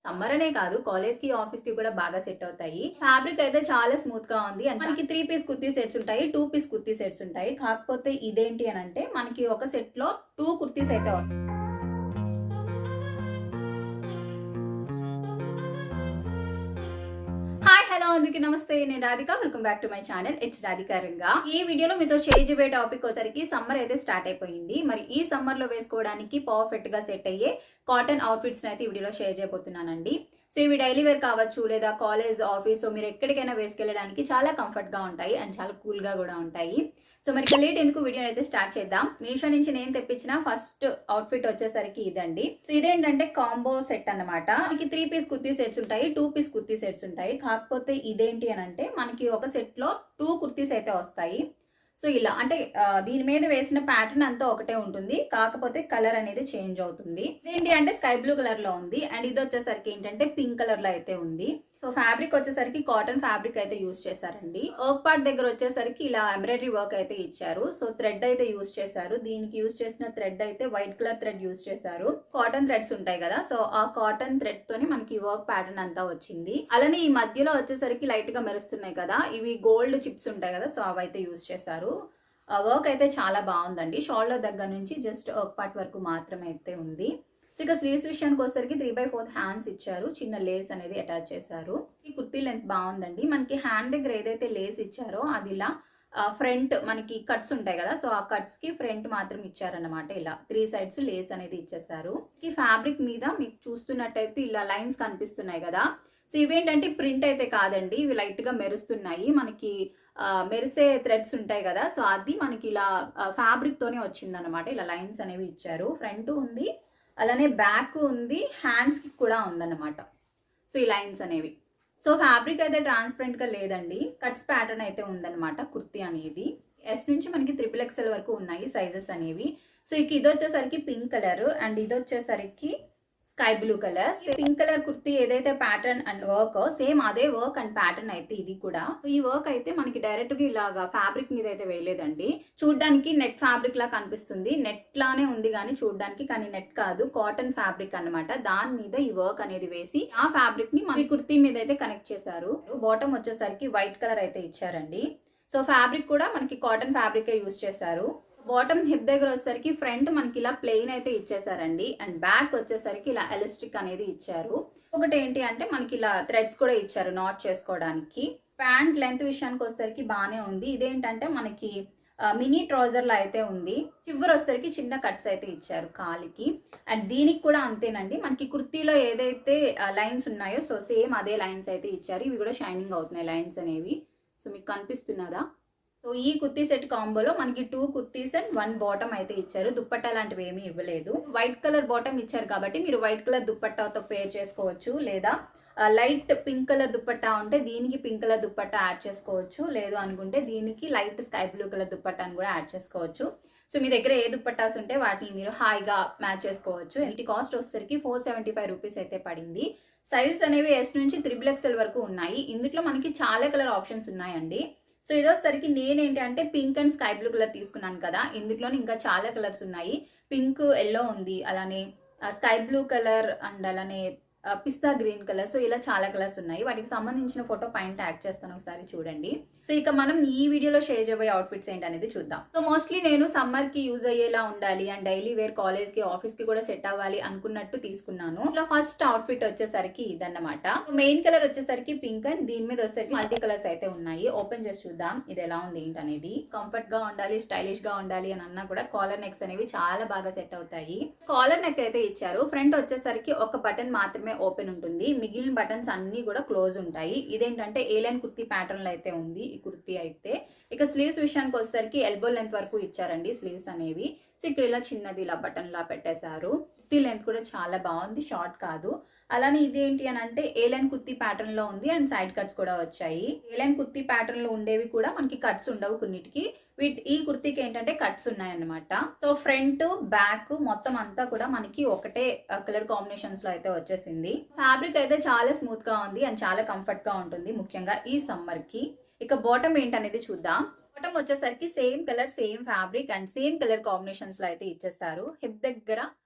Summer అనే కాదు, college కి ఆఫీస్ కి కూడా బాగా సెట్ అవుతాయి. ఫ్యాబ్రిక్ అయితే చాలా స్మూత్ గా ఉంది. అండ్ మనకి 3 పీస్ కుర్తీ సెట్స్ ఉంటాయి, 2 పీస్ కుర్తీ సెట్స్ ఉంటాయి. కాకపోతే ఇదేంటి అని అంటే మనకి ఒక సెట్ లో 2 కుర్తీస్ అయితే వస్తాయి. హాయ్ హలో అందరికీ నమస్తే, నేను Radhika. Welcome back to my channel. It's Radhika Ranga. ఈ వీడియోలో మీతో షేర్ చేయబోయే టాపిక్ వచ్చరికి సమ్మర్ అయితే స్టార్ట్ అయిపోయింది. మరి ఈ సమ్మర్ లో వేసుకోవడానికి పర్ఫెక్ట్ గా సెట్ అయ్యే కాటన్ అవుట్ఫిట్స్ అయితే ఈ వీడియోలో షేర్ చేయబోతున్నానండి. సో ఇవి డైలీ వేర్ కావచ్చు, లేదా కాలేజ్, ఆఫీస్, సో మీరు ఎక్కడికైనా వేసుకెళ్ళడానికి చాలా కంఫర్ట్ గా ఉంటాయి అండ్ చాలా కూల్ గా కూడా ఉంటాయి. సో మరి లేట్ ఎందుకు వీడియో అయితే స్టార్ట్ చేద్దాం. మీషో నుంచి నేను తెప్పించిన ఫస్ట్ అవుట్ఫిట్ వచ్చేసరికి ఇదండి. సో ఇదేంటంటే కాంబో సెట్ అన్నమాట. మనకి 3 పీస్ కుర్తీ సెట్స్ ఉంటాయి, 2 పీస్ కుర్తీ సెట్స్ ఉంటాయి. కాకపోతే ఇదేంటి అని అంటే మనకి ఒక సెట్ లో 2 కుర్తీస్ అయితే వస్తాయి. సో ఇలా అంటే దీని మీద వేసిన ప్యాటర్న్ అంతా ఒకటే ఉంటుంది, కాకపోతే కలర్ అనేది చేంజ్ అవుతుంది. ఏంటి అంటే స్కై బ్లూ కలర్ లో ఉంది అండ్ ఇది వచ్చేసరికి ఏంటంటే పింక్ కలర్ లో అయితే ఉంది. సో ఫ్యాబ్రిక్ వచ్చేసరికి కాటన్ ఫ్యాబ్రిక్ అయితే యూజ్ చేశారండి. వర్క్ పార్ట్ దగ్గర వచ్చేసరికి ఇలా ఎంబ్రాయిడరీ వర్క్ అయితే ఇచ్చారు. సో థ్రెడ్ అయితే యూజ్ చేశారు. దీనికి యూజ్ చేసిన థ్రెడ్ అయితే వైట్ కలర్ థ్రెడ్ యూజ్ చేశారు. కాటన్ థ్రెడ్స్ ఉంటాయి కదా, సో ఆ కాటన్ థ్రెడ్ తోని మనకి వర్క్ ప్యాటర్న్ అంతా వచ్చింది. అలానే ఈ మధ్యలో వచ్చేసరికి లైట్ గా మెరుస్తున్నాయి కదా, ఇవి గోల్డ్ చిప్స్ ఉంటాయి కదా, సో అవైతే యూజ్ చేశారు. వర్క్ అయితే చాలా బాగుందండి. షోల్డర్ దగ్గర నుంచి జస్ట్ వర్క్ పార్ట్ వరకు మాత్రమే అయితే ఉంది. సో ఇక స్లీవ్స్ విషయానికి వచ్చేసరికి 3/4 హ్యాండ్స్ ఇచ్చారు. చిన్న లేస్ అనేది అటాచ్ చేశారు. ఈ కుర్తీ లెంత్ బాగుందండి. మనకి హ్యాండ్ దగ్గర ఏదైతే లేస్ ఇచ్చారో అది ఇలా ఫ్రంట్ మనకి కట్స్ ఉంటాయి కదా, సో ఆ కట్స్ కి ఫ్రంట్ మాత్రం ఇచ్చారన్నమాట. ఇలా 3 సైడ్స్ లేస్ అనేది ఇచ్చేసారు. ఈ ఫ్యాబ్రిక్ మీద మీకు చూస్తున్నట్టయితే ఇలా లైన్స్ కనిపిస్తున్నాయి కదా, సో ఇవేంటంటే ప్రింట్ అయితే కాదండి, ఇవి లైట్ గా మెరుస్తున్నాయి. మనకి మెరిసే థ్రెడ్స్ ఉంటాయి కదా, సో అది మనకి ఇలా ఫ్యాబ్రిక్ తోనే వచ్చిందనమాట. ఇలా లైన్స్ అనేవి ఇచ్చారు. ఫ్రంట్ ఉంది, అలానే బ్యాక్ ఉంది, హ్యాండ్స్ కి కూడా ఉందన్నమాట. సో ఈ లైన్స్ అనేవి. సో ఫ్యాబ్రిక్ అయితే ట్రాన్స్పరెంట్ గా లేదండి, కట్స్ ప్యాటర్న్ అయితే ఉందన్నమాట కుర్తీ అనేది. ఎస్ నుంచి మనకి XXL వరకు ఉన్నాయి సైజెస్ అనేవి. సో ఇక ఇది వచ్చేసరికి పింక్ కలర్ అండ్ ఇది వచ్చేసరికి sky blue colour. Pink colour kurti ఏదైతే ప్యాటర్న్ అండ్ వర్క్, సేమ్ అదే వర్క్ అండ్ ప్యాటర్న్ అయితే ఇది కూడా. ఈ వర్క్ అయితే మనకి డైరెక్ట్ గా ఇలాగా ఫ్యాబ్రిక్ మీద అయితే వేయలేదండి. చూడడానికి నెట్ ఫ్యాబ్రిక్ లా కనిపిస్తుంది, నెట్ లానే ఉంది కానీ చూడడానికి, కానీ నెట్ కాదు, కాటన్ ఫ్యాబ్రిక్ అన్నమాట. దాని మీద ఈ వర్క్ అనేది వేసి ఆ ఫ్యాబ్రిక్ ని మన కుర్తీ మీద అయితే కనెక్ట్ చేశారు. బాటమ్ వచ్చేసరికి వైట్ కలర్ అయితే ఇచ్చారండి. సో ఫ్యాబ్రిక్ కూడా మనకి కాటన్ ఫ్యాబ్రిక్ యూజ్ చేశారు. బాటమ్ హిప్ దగ్గర వచ్చేసరికి ఫ్రంట్ మనకి ఇలా ప్లెయిన్ అయితే ఇచ్చేసారండి అండ్ బ్యాక్ వచ్చేసరికి ఇలా ఎలాస్టిక్ అనేది ఇచ్చారు. ఒకటి ఏంటి అంటే మనకి ఇలా థ్రెడ్స్ కూడా ఇచ్చారు నాట్ చేసుకోవడానికి. ప్యాంట్ లెంత్ విషయానికి వచ్చేసరికి బాగానే ఉంది. ఇదేంటంటే మనకి మినీ ట్రౌజర్ లా అయితే ఉంది. చివరి వచ్చేసరికి చిన్న కట్స్ అయితే ఇచ్చారు కాలికి. అండ్ దీనికి కూడా అంతేనండి, మనకి కుర్తీలో ఏదైతే లైన్స్ ఉన్నాయో సో సేమ్ అదే లైన్స్ అయితే ఇచ్చారు. ఇవి కూడా షైనింగ్ అవుతున్నాయి లైన్స్ అనేవి. సో మీకు కనిపిస్తున్నదా? సో ఈ కుర్తీ సెట్ కాంబోలో మనకి 2 కుర్తీస్ అండ్ 1 బాటమ్ అయితే ఇచ్చారు. దుప్పట్టా లాంటివి ఏమీ ఇవ్వలేదు. వైట్ కలర్ బాటమ్ ఇచ్చారు కాబట్టి మీరు వైట్ కలర్ దుప్పట్టాతో పేర్ చేసుకోవచ్చు, లేదా లైట్ పింక్ కలర్ దుప్పట్టా ఉంటే దీనికి పింక్ కలర్ దుప్పట్టా యాడ్ చేసుకోవచ్చు, లేదు అనుకుంటే దీనికి లైట్ స్కై బ్లూ కలర్ దుప్పట్టాను కూడా యాడ్ చేసుకోవచ్చు. సో మీ దగ్గర ఏ దుప్పట్టాస్ ఉంటే వాటిని మీరు హాయిగా మ్యాచ్ చేసుకోవచ్చు. వీటి కాస్ట్ వచ్చేసరికి 475 రూపీస్ అయితే పడింది. సైజెస్ అనేవి S నుంచి XXL వరకు ఉన్నాయి. ఇందులో మనకి చాలా కలర్ ఆప్షన్స్ ఉన్నాయండి. సో ఇదోసరికి నేనేంటి అంటే pink and sky blue colour తీసుకున్నాను కదా, ఇందులో ఇంకా చాలా కలర్స్ ఉన్నాయి. పింక్, ఎల్లో ఉంది, అలానే స్కై బ్లూ కలర్ అండ్ అలానే పిస్తా గ్రీన్ కలర్. సో ఇలా చాలా కలర్స్ ఉన్నాయి. వాటికి సంబంధించిన ఫోటో పైన ట్యాగ్ చేస్తాను, ఒకసారి చూడండి. సో ఇక మనం ఈ వీడియోలో షేర్ చేయబోయే అవుట్ఫిట్స్ ఏంటనేది చూద్దాం. సో మోస్ట్లీ నేను సమ్మర్ కి యూజ్ అయ్యేలా ఉండాలి అండ్ డైలీ వేర్ కాలేజ్ కి, ఆఫీస్ కి కూడా సెట్ అవ్వాలి అనుకున్నట్టు తీసుకున్నాను. ఇలా ఫస్ట్ అవుట్ఫిట్ వచ్చేసరికి ఇదన్నమాట. మెయిన్ కలర్ వచ్చేసరికి పింక్ అండ్ దీని మీద వచ్చేసరికి మల్టీ కలర్స్ అయితే ఉన్నాయి. ఓపెన్ చేసి చూద్దాం ఇది ఎలా ఉంది ఏంటనేది. కంఫర్ట్ గా ఉండాలి, స్టైలిష్ గా ఉండాలి అని అన్నా కూడా కాలర్ నెక్స్ అనేవి చాలా బాగా సెట్ అవుతాయి. కాలర్ నెక్ అయితే ఇచ్చారు. ఫ్రంట్ వచ్చేసరికి ఒక బటన్ మాత్రమే ఓపెన్ ఉంటుంది, మిగిలిన బటన్స్ అన్ని కూడా క్లోజ్ ఉంటాయి. ఇదేంటంటే ఏలైన్ కుర్తీ ప్యాటర్న్ లో అయితే ఉంది ఈ కుర్తీ అయితే. ఇక స్లీవ్స్ విషయానికి వచ్చేసరికి ఎల్బో లెంత్ వరకు ఇచ్చారండి స్లీవ్స్ అనేవి. సో ఇక్కడ ఇలా చిన్నది ఇలా బటన్ లా పెట్టేశారు. కుర్తీ లెంత్ కూడా చాలా బాగుంది, షార్ట్ కాదు. అలానే ఇదేంటి అని అంటే ఏలైన్ కుర్తీ ప్యాటర్న్ లో ఉంది అండ్ సైడ్ కట్స్ కూడా వచ్చాయి. ఏలైన్ కుర్తీ ప్యాటర్న్ లో ఉండేవి కూడా మనకి కట్స్ ఉండవు కొన్నిటికి, ఈ కుర్తీకి ఏంటంటే కట్స్ ఉన్నాయన్నమాట. సో ఫ్రంట్, బ్యాక్ మొత్తం అంతా కూడా మనకి ఒకటే కలర్ కాంబినేషన్స్ లో అయితే వచ్చేసింది. ఫ్యాబ్రిక్ అయితే చాలా స్మూత్ గా ఉంది అండ్ చాలా కంఫర్ట్ గా ఉంటుంది, ముఖ్యంగా ఈ సమ్మర్ కి. ఇక బాటమ్ ఏంటనేది చూద్దాం. బాటమ్ వచ్చేసరికి same colour, same fabric and same colour combinations లో అయితే ఇచ్చేసారు. హిప్ దగ్గర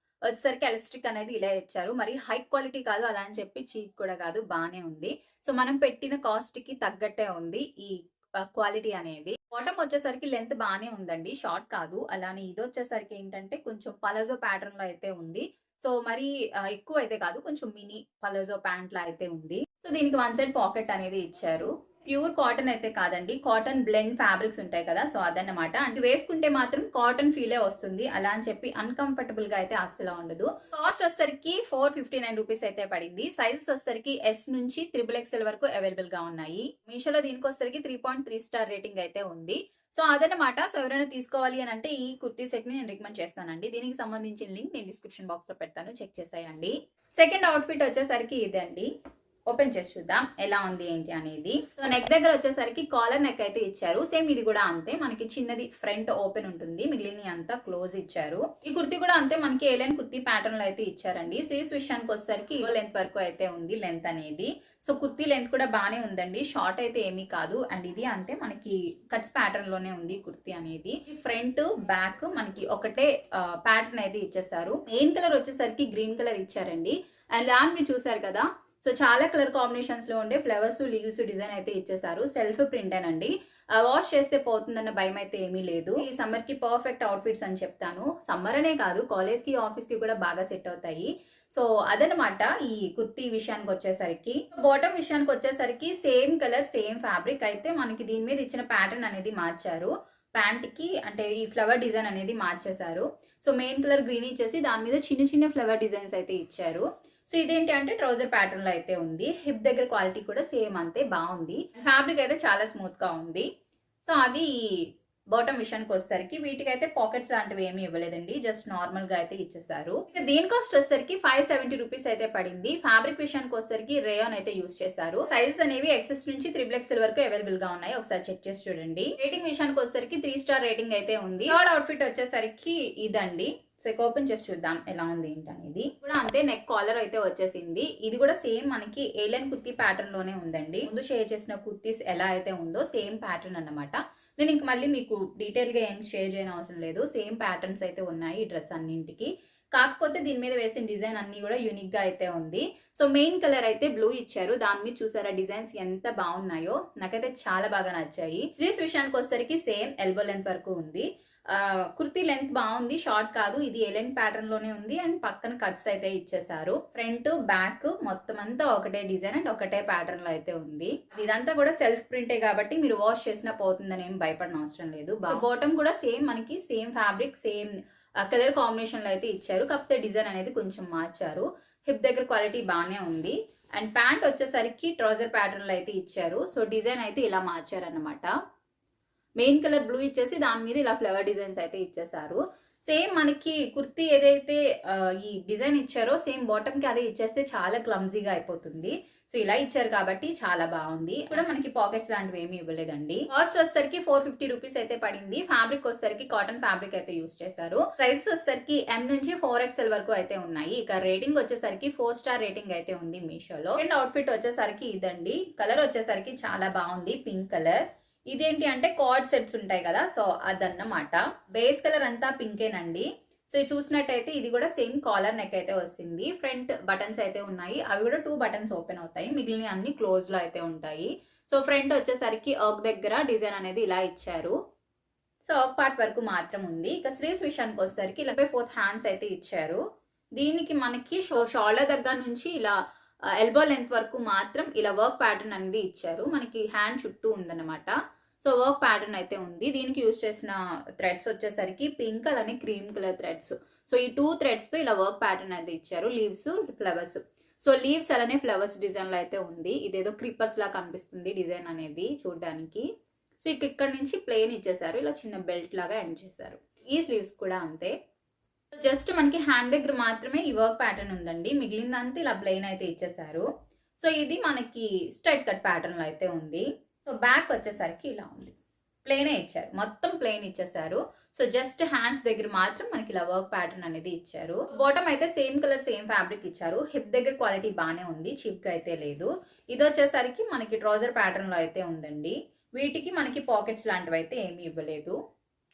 వచ్చేసరికి ఎలాస్టిక్ అనేది ఇలా ఇచ్చారు. మరి హై క్వాలిటీ కాదు, అలా అని చెప్పి చీప్ కూడా కాదు, బానే ఉంది. సో మనం పెట్టిన కాస్ట్ కి తగ్గట్టే ఉంది ఈ క్వాలిటీ అనేది. బాటమ్ వచ్చేసరికి లెంత్ బానే ఉందండి, షార్ట్ కాదు. అలానే ఇది వచ్చేసరికి ఏంటంటే కొంచెం పలాజో ప్యాటర్న్ లో అయితే ఉంది. సో మరి ఎక్కువ అయితే కాదు, కొంచెం మినీ పలాజో ప్యాంట్ లా అయితే ఉంది. సో దీనికి వన్ సైడ్ పాకెట్ అనేది ఇచ్చారు. ప్యూర్ కాటన్ అయితే కాదండి, కాటన్ బ్లెండ్ ఫ్యాబ్రిక్స్ ఉంటాయి కదా, సో అదన్నమాట. అంటే వేసుకుంటే మాత్రం కాటన్ ఫీలే వస్తుంది, అలా అని చెప్పి అన్కంఫర్టబుల్ గా అయితే అస్సలు ఉండదు. కాస్ట్ వచ్చేసరికి 459 రూపీస్ అయితే పడింది. సైజెస్ వచ్చేసరికి ఎస్ నుంచి XXL వరకు అవైలబుల్ గా ఉన్నాయి. మీషోలో దీనికి వచ్చేసరికి 3.3 స్టార్ రేటింగ్ అయితే ఉంది. సో అదనమాట. సో ఎవరైనా తీసుకోవాలి అని అంటే ఈ కుర్తీ సెట్ ని నేను రికమెండ్ చేస్తానండి. దీనికి సంబంధించిన లింక్ నేను డిస్క్రిప్షన్ బాక్స్ లో పెడతాను, చెక్ చేసేయండి. సెకండ్ అవుట్ఫిట్ వచ్చేసరికి ఇదండి. ఓపెన్ చేసి చూద్దాం ఎలా ఉంది ఏంటి అనేది. సో నెక్ దగ్గర వచ్చేసరికి కాలర్ నెక్ అయితే ఇచ్చారు. సేమ్ ఇది కూడా అంతే, మనకి చిన్నది ఫ్రంట్ ఓపెన్ ఉంటుంది, మిగిలిన అంతా క్లోజ్ ఇచ్చారు. ఈ కుర్తీ కూడా అంతే, మనకి ఏలైన్ కుర్తీ ప్యాటర్న్ లో అయితే ఇచ్చారండి. స్లీవ్స్ విషయానికి వచ్చేసరికి లెంత్ వరకు అయితే ఉంది లెంత్ అనేది. సో కుర్తీ లెంత్ కూడా బానే ఉందండి, షార్ట్ అయితే ఏమీ కాదు. అండ్ ఇది అంతే, మనకి కట్స్ ప్యాటర్న్ లోనే ఉంది కుర్తీ అనేది. ఫ్రంట్ బ్యాక్ మనకి ఒకటే ప్యాటర్న్ అయితే ఇచ్చేసారు. మెయిన్ కలర్ వచ్చేసరికి గ్రీన్ కలర్ ఇచ్చారండి. అండ్ దాన్ని మీరు చూసారు కదా, సో చాలా కలర్ కాంబినేషన్స్ లో ఉండే ఫ్లవర్స్ లీవ్స్ డిజైన్ అయితే ఇచ్చేసారు. సెల్ఫ్ ప్రింట్ అండి, వాష్ చేస్తే పోతుందన్న భయం అయితే ఏమీ లేదు. ఈ సమ్మర్ కి పర్ఫెక్ట్ అవుట్ఫిట్స్ అని చెప్తాను. సమ్మర్ అనే కాదు, కాలేజ్ కి ఆఫీస్ కి కూడా బాగా సెట్ అవుతాయి. సో అదనమాట ఈ కుర్తీ విషయానికి వచ్చేసరికి. బాటమ్ విషయానికి వచ్చేసరికి సేమ్ కలర్ సేమ్ ఫ్యాబ్రిక్ అయితే మనకి దీని మీద ఇచ్చిన ప్యాటర్న్ అనేది మార్చారు. ప్యాంట్ కి అంటే ఈ ఫ్లవర్ డిజైన్ అనేది మార్చేశారు. సో మెయిన్ కలర్ గ్రీన్ ఇచ్చేసి దాని మీద చిన్న చిన్న ఫ్లవర్ డిజైన్స్ అయితే ఇచ్చారు. సో ఇదేంటి అంటే ట్రౌజర్ ప్యాటర్న్ లో అయితే ఉంది. హిప్ దగ్గర క్వాలిటీ కూడా సేమ్ అంతే బాగుంది. ఫ్యాబ్రిక్ అయితే చాలా స్మూత్ గా ఉంది. సో అది బాటమ్ విషయానికి వచ్చేసరికి వీటికైతే పాకెట్స్ లాంటివి ఏమి ఇవ్వలేదండి, జస్ట్ నార్మల్ గా అయితే ఇచ్చేసారు. ఇక దీని కాస్ట్ వచ్చేసరికి 570 రూపీస్ అయితే పడింది. ఫ్యాబ్రిక్ విషయానికి వచ్చేసరికి రేయాన్ అయితే యూజ్ చేశారు. సైజెస్ అనేవి XS నుంచి XXL వరకు అవైలబుల్ గా ఉన్నాయి, ఒకసారి చెక్ చేసి చూడండి. రేటింగ్ విషయానికి వచ్చేసరికి 3 స్టార్ రేటింగ్ అయితే ఉంది. థర్డ్ అవుట్ఫిట్ వచ్చేసరికి ఇదండి. సో ఇక ఓపెన్ చేసి చూద్దాం ఎలా ఉంది ఏంటి అనేది. కూడా అంతే, నెక్ కాలర్ అయితే వచ్చేసింది. ఇది కూడా సేమ్ మనకి ఏలైన్ కుర్తీ ప్యాటర్న్ లోనే ఉందండి. ముందు షేర్ చేసిన కుర్తీస్ ఎలా అయితే ఉందో సేమ్ ప్యాటర్న్ అన్నమాట. నేను ఇంక మళ్ళీ మీకు డీటెయిల్ గా ఏం షేర్ చేయని అవసరం లేదు, సేమ్ ప్యాటర్న్స్ అయితే ఉన్నాయి ఈ డ్రెస్ అన్నింటికి. కాకపోతే దీని మీద వేసిన డిజైన్ అన్ని కూడా యూనిక్ గా అయితే ఉంది. సో మెయిన్ కలర్ అయితే బ్లూ ఇచ్చారు, దాని మీద చూసారా డిజైన్స్ ఎంత బాగున్నాయో, నాకైతే చాలా బాగా నచ్చాయి. స్లీవ్స్ విషయానికి వచ్చేసరికి సేమ్ ఎల్బో లెంత్ వరకు ఉంది. కుర్తీ లెంత్ బాగుంది, షార్ట్ కాదు. ఇది ఏలైన్ ప్యాటర్న్ లోనే ఉంది అండ్ పక్కన కట్స్ అయితే ఇచ్చేసారు. ఫ్రంట్ బ్యాక్ మొత్తం అంతా ఒకటే డిజైన్ అండ్ ఒకటే ప్యాటర్న్ లో అయితే ఉంది. ఇదంతా కూడా సెల్ఫ్ ప్రింటే కాబట్టి మీరు వాష్ చేసినా పోతుందని ఏం భయపడిన అవసరం లేదు. బాటమ్ కూడా సేమ్ మనకి same fabric same colour combination లో అయితే ఇచ్చారు, కాకపోతే డిజైన్ అనేది కొంచెం మార్చారు. హిప్ దగ్గర క్వాలిటీ బాగానే ఉంది. అండ్ ప్యాంట్ వచ్చేసరికి ట్రౌజర్ ప్యాటర్న్ లో అయితే ఇచ్చారు. సో డిజైన్ అయితే ఇలా మార్చారు అనమాట. మెయిన్ కలర్ బ్లూ ఇచ్చేసి దాని మీద ఇలా ఫ్లవర్ డిజైన్స్ అయితే ఇచ్చేసారు. సేమ్ మనకి కుర్తీ ఏదైతే ఈ డిజైన్ ఇచ్చారో సేమ్ బాటమ్ కి అదే ఇచ్చేస్తే చాలా క్లమ్జీగా అయిపోతుంది. సో ఇలా ఇచ్చారు కాబట్టి చాలా బాగుంది. కూడా మనకి పాకెట్స్ లాంటివి ఏమి ఇవ్వలేదండి. కాస్ట్ వచ్చేసరికి 450 రూపీస్ అయితే పడింది. ఫ్యాబ్రిక్ వచ్చేసరికి కాటన్ ఫ్యాబ్రిక్ అయితే యూజ్ చేశారు. సైజెస్ వచ్చేసరికి M నుంచి 4XL వరకు అయితే ఉన్నాయి. ఇక రేటింగ్ వచ్చేసరికి 4 స్టార్ రేటింగ్ అయితే ఉంది మీషోలో. అండ్ అవుట్ఫిట్ వచ్చేసరికి ఇదండి. కలర్ వచ్చేసరికి చాలా బాగుంది, పింక్ కలర్. ఇదేంటి అంటే కార్డ్ సెట్స్ ఉంటాయి కదా, సో అదన్నమాట. బేస్ కలర్ అంతా పింకేనండి. సో ఇది చూసినట్టయితే ఇది కూడా సేమ్ కాలర్ నెక్ అయితే వస్తుంది. ఫ్రంట్ బటన్స్ అయితే ఉన్నాయి, అవి కూడా 2 బటన్స్ ఓపెన్ అవుతాయి, మిగిలిన అన్ని క్లోజ్ లో అయితే ఉంటాయి. సో ఫ్రంట్ వచ్చేసరికి ఆర్క్ దగ్గర డిజైన్ అనేది ఇలా ఇచ్చారు. సో ఆర్క్ పార్ట్ వరకు మాత్రం ఉంది. ఇక స్లీవ్స్ విషయానికి వచ్చేసరికి ఇలా 4 హ్యాండ్స్ అయితే ఇచ్చారు. దీనికి మనకి షోల్డర్ దగ్గర నుంచి ఇలా ఎల్బో లెంత్ వరకు మాత్రం ఇలా వర్క్ ప్యాటర్న్ అనేది ఇచ్చారు. మనకి హ్యాండ్ చుట్టూ ఉందన్నమాట. సో వర్క్ ప్యాటర్న్ అయితే ఉంది. దీనికి యూజ్ చేసిన థ్రెడ్స్ వచ్చేసరికి పింక్ అలానే క్రీమ్ కలర్ థ్రెడ్స్. సో ఈ 2 థ్రెడ్స్ తో ఇలా వర్క్ ప్యాటర్న్ అయితే ఇచ్చారు. Leaves flowers. సో లీవ్స్ అలానే ఫ్లవర్స్ డిజైన్ లో అయితే ఉంది. ఇదేదో క్రీపర్స్ లా కనిపిస్తుంది డిజైన్ అనేది చూడడానికి. సో ఇక్కడ నుంచి ప్లెయిన్ ఇచ్చేసారు, ఇలా చిన్న బెల్ట్ లాగా ఎండ్ చేశారు. ఈ స్లీవ్స్ కూడా అంతే. జస్ట్ మనకి హ్యాండ్ దగ్గర మాత్రమే ఈ వర్క్ ప్యాటర్న్ ఉందండి, మిగిలిందంతా ఇలా ప్లెయిన్ అయితే ఇచ్చేసారు. సో ఇది మనకి స్ట్రైట్ కట్ ప్యాటర్న్ లో అయితే ఉంది. సో బ్యాక్ వచ్చేసరికి ఇలా ఉంది, ప్లెయినే ఇచ్చారు, మొత్తం ప్లెయిన్ ఇచ్చేసారు. సో జస్ట్ హ్యాండ్స్ దగ్గర మాత్రం మనకి ఇలా వర్క్ ప్యాటర్న్ అనేది ఇచ్చారు. బాటమ్ అయితే సేమ్ కలర్ సేమ్ ఫ్యాబ్రిక్ ఇచ్చారు. హిప్ దగ్గర క్వాలిటీ బాగానే ఉంది, చీప్ గా అయితే లేదు. ఇది వచ్చేసరికి మనకి ట్రౌజర్ ప్యాటర్న్ లో అయితే ఉందండి. వీటికి మనకి పాకెట్స్ లాంటివి అయితే ఏమీ ఇవ్వలేదు.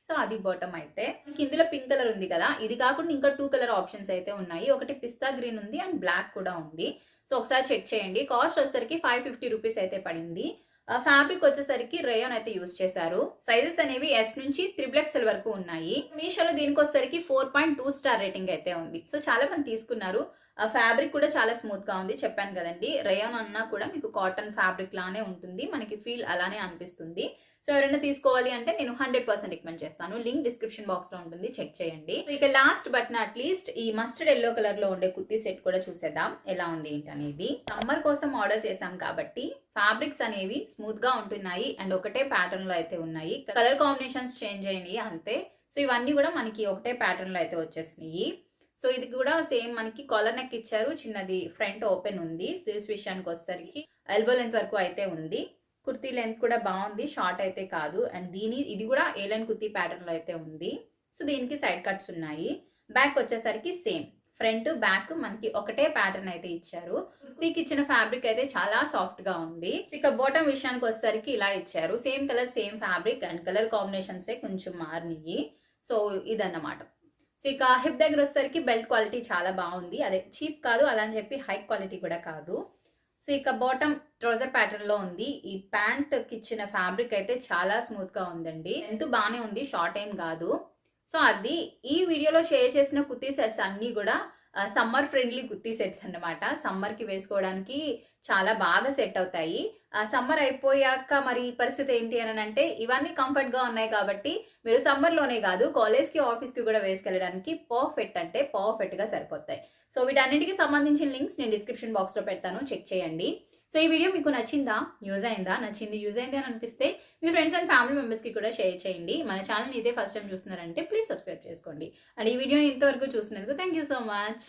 సో అది బాటమ్ అయితే ఇందులో పింక్ కలర్ ఉంది కదా, ఇది కాకుండా ఇంకా 2 కలర్ ఆప్షన్స్ అయితే ఉన్నాయి. ఒకటి పిస్తా గ్రీన్ ఉంది అండ్ బ్లాక్ కూడా ఉంది. సో ఒకసారి చెక్ చేయండి. కాస్ట్ వచ్చేసరికి 550 రూపీస్ అయితే పడింది. ఫ్యాబ్రిక్ వచ్చేసరికి రేయాన్ అయితే యూస్ చేశారు. సైజెస్ అనేవి S నుంచి XXL వరకు ఉన్నాయి. మీషోలో దీనికి వచ్చేసరికి 4.2 స్టార్ రేటింగ్ అయితే ఉంది. సో చాలా మంది తీసుకున్నారు. ఫ్యాబ్రిక్ కూడా చాలా స్మూత్ గా ఉంది. చెప్పాను కదండి, రేయాన్ అన్నా కూడా మీకు కాటన్ ఫ్యాబ్రిక్ లానే ఉంటుంది, మనకి ఫీల్ అలానే అనిపిస్తుంది. సో ఎవరైనా తీసుకోవాలి అంటే నేను 100% రికమెండ్ చేస్తాను. లింక్ డిస్క్రిప్షన్ బాక్స్ లో ఉంటుంది, చెక్ చేయండి. ఇక లాస్ట్ బట్ నాట్ లీస్ట్ ఈ మస్టర్డ్ ఎల్లో కలర్ లో ఉండే కుర్తీ సెట్ కూడా చూసేద్దాం ఎలా ఉంది ఏంటనేది. సమ్మర్ కోసం ఆర్డర్ చేసాం కాబట్టి ఫ్యాబ్రిక్స్ అనేవి స్మూత్ గా ఉంటున్నాయి అండ్ ఒకటే ప్యాటర్న్ లో అయితే ఉన్నాయి. కలర్ కాంబినేషన్స్ చేంజ్ అయ్యాయి అంతే. సో ఇవన్నీ కూడా మనకి ఒకటే ప్యాటర్న్ లో అయితే వచ్చేసినాయి. సో ఇది కూడా సేమ్ మనకి కాలర్ నెక్ ఇచ్చారు, చిన్నది ఫ్రంట్ ఓపెన్ ఉంది. స్లీవ్స్ విషయానికి వచ్చేసరికి ఎల్బో లెంత్ వరకు అయితే ఉంది. కుర్తీ లెంత్ కూడా బాగుంది, షార్ట్ అయితే కాదు. అండ్ ఇది కూడా ఏలైన్ కుర్తీ ప్యాటర్న్ లో అయితే ఉంది. సో దీనికి సైడ్ కట్స్ ఉన్నాయి. బ్యాక్ వచ్చేసరికి సేమ్ ఫ్రంట్ బ్యాక్ మనకి ఒకటే ప్యాటర్న్ అయితే ఇచ్చారు. కుర్తీకి ఇచ్చిన ఫ్యాబ్రిక్ అయితే చాలా సాఫ్ట్ గా ఉంది. ఇక బాటమ్ విషయానికి వచ్చేసరికి ఇలా ఇచ్చారు. Same colour same fabric and colour combinations కొంచెం మారినాయి. సో ఇదన్నమాట. సో ఇక హిప్ దగ్గర వచ్చేసరికి బెల్ట్ క్వాలిటీ చాలా బాగుంది. అదే చీప్ కాదు, అలా అని చెప్పి హై క్వాలిటీ కూడా కాదు. సో ఇక బాటమ్ ట్రౌజర్ ప్యాటర్న్ లో ఉంది. ఈ ప్యాంట్ కి ఇచ్చిన ఫ్యాబ్రిక్ అయితే చాలా స్మూత్ గా ఉందండి. లెంత్ బాగానే ఉంది, షార్ట్ ఏం కాదు. సో అది ఈ వీడియోలో షేర్ చేసిన కుర్తీ సెట్స్ అన్ని కూడా సమ్మర్ ఫ్రెండ్లీ కుర్తీ సెట్స్ అన్నమాట. సమ్మర్ కి వేసుకోవడానికి చాలా బాగా సెట్ అవుతాయి. సమ్మర్ అయిపోయాక మరి పరిస్థితి ఏంటి అని అంటే ఇవన్నీ కంఫర్ట్ గా ఉన్నాయి కాబట్టి మీరు సమ్మర్ లోనే కాదు కాలేజ్ కి ఆఫీస్ కి కూడా వేసుకెళ్ళడానికి పర్ఫెక్ట్ అంటే పర్ఫెక్ట్ గా సరిపోతాయి. సో వీటన్నిటికి సంబంధించిన లింక్స్ నేను డిస్క్రిప్షన్ బాక్స్ లో పెడతాను, చెక్ చేయండి. సో ఈ వీడియో మీకు నచ్చిందా, యూజ్ అయిందా? నచ్చింది, యూజ్ అయింది అని అనిపిస్తే మీ ఫ్రెండ్స్ అండ్ ఫ్యామిలీ మెంబర్స్ కి కూడా షేర్ చేయండి. మన ఛానల్ ఇదే ఫస్ట్ టైం చూస్తున్నారంటే ప్లీజ్ సబ్స్క్రైబ్ చేసుకోండి. అండ్ ఈ వీడియోని ఇంతవరకు చూసినందుకు థ్యాంక్ యూ సో మచ్.